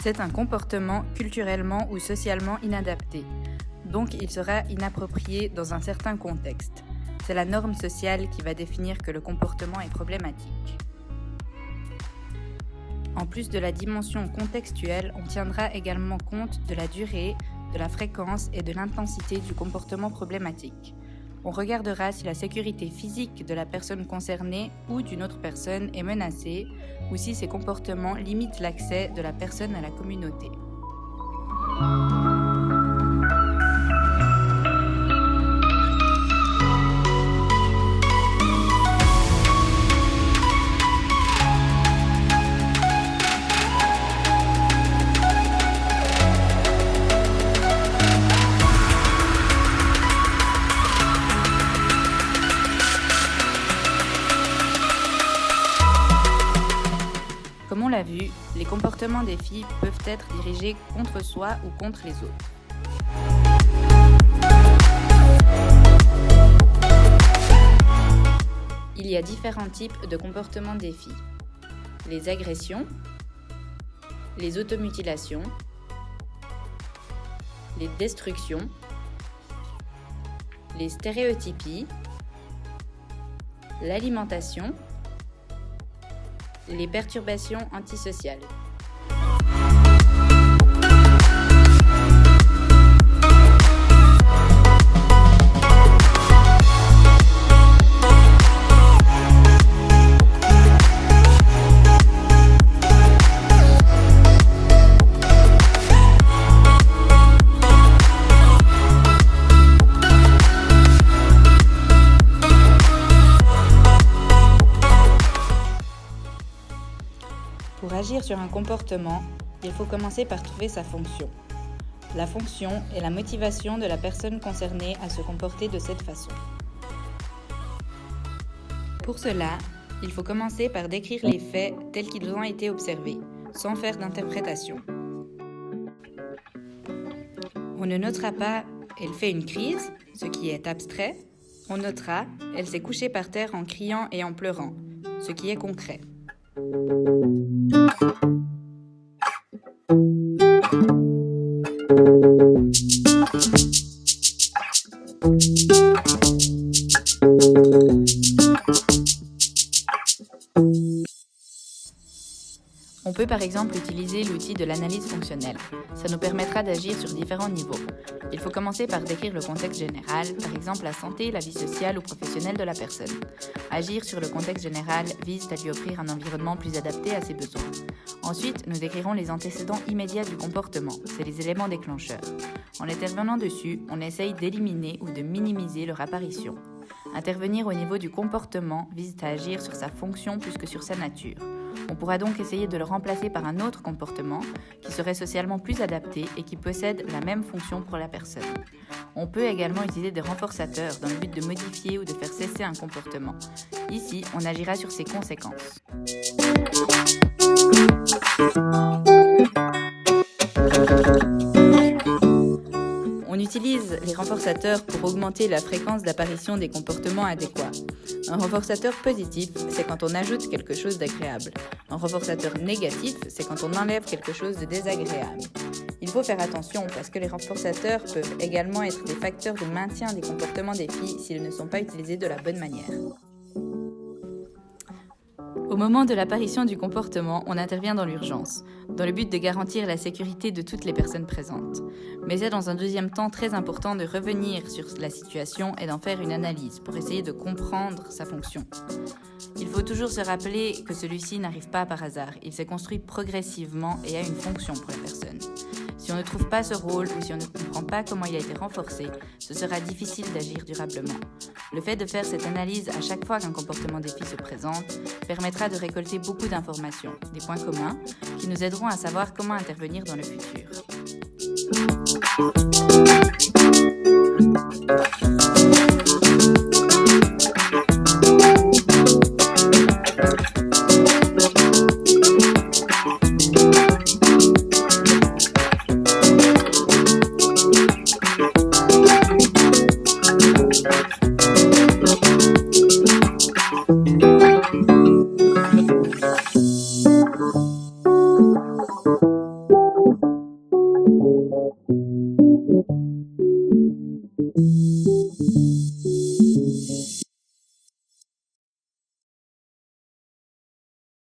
C'est un comportement culturellement ou socialement inadapté, donc il sera inapproprié dans un certain contexte. C'est la norme sociale qui va définir que le comportement est problématique. En plus de la dimension contextuelle, on tiendra également compte de la durée, de la fréquence et de l'intensité du comportement problématique. On regardera si la sécurité physique de la personne concernée ou d'une autre personne est menacée ou si ces comportements limitent l'accès de la personne à la communauté. Comme on l'a vu, les comportements des filles peuvent être dirigés contre soi ou contre les autres. Il y a différents types de comportements des filles. Les agressions, les automutilations, les destructions, les stéréotypies, l'alimentation, les perturbations antisociales. Pour agir sur un comportement, il faut commencer par trouver sa fonction. La fonction est la motivation de la personne concernée à se comporter de cette façon. Pour cela, il faut commencer par décrire les faits tels qu'ils ont été observés, sans faire d'interprétation. On ne notera pas « elle fait une crise », ce qui est abstrait. On notera « elle s'est couchée par terre en criant et en pleurant », ce qui est concret. On peut par exemple utiliser l'outil de l'analyse fonctionnelle. Ça nous permettra d'agir sur différents niveaux. Il faut commencer par décrire le contexte général, par exemple la santé, la vie sociale ou professionnelle de la personne. Agir sur le contexte général vise à lui offrir un environnement plus adapté à ses besoins. Ensuite, nous décrirons les antécédents immédiats du comportement, c'est les éléments déclencheurs. En intervenant dessus, on essaye d'éliminer ou de minimiser leur apparition. Intervenir au niveau du comportement vise à agir sur sa fonction plus que sur sa nature. On pourra donc essayer de le remplacer par un autre comportement qui serait socialement plus adapté et qui possède la même fonction pour la personne. On peut également utiliser des renforçateurs dans le but de modifier ou de faire cesser un comportement. Ici, on agira sur ses conséquences. On utilise les renforçateurs pour augmenter la fréquence d'apparition des comportements adéquats. Un renforçateur positif, c'est quand on ajoute quelque chose d'agréable. Un renforçateur négatif, c'est quand on enlève quelque chose de désagréable. Il faut faire attention parce que les renforçateurs peuvent également être des facteurs de maintien des comportements des filles s'ils ne sont pas utilisés de la bonne manière. Au moment de l'apparition du comportement, on intervient dans l'urgence, dans le but de garantir la sécurité de toutes les personnes présentes. Mais c'est dans un deuxième temps très important de revenir sur la situation et d'en faire une analyse pour essayer de comprendre sa fonction. Il faut toujours se rappeler que celui-ci n'arrive pas par hasard, il s'est construit progressivement et a une fonction pour la personne. Si on ne trouve pas ce rôle ou si on ne comprend pas comment il a été renforcé, ce sera difficile d'agir durablement. Le fait de faire cette analyse à chaque fois qu'un comportement défi se présente permettra de récolter beaucoup d'informations, des points communs, qui nous aideront à savoir comment intervenir dans le futur.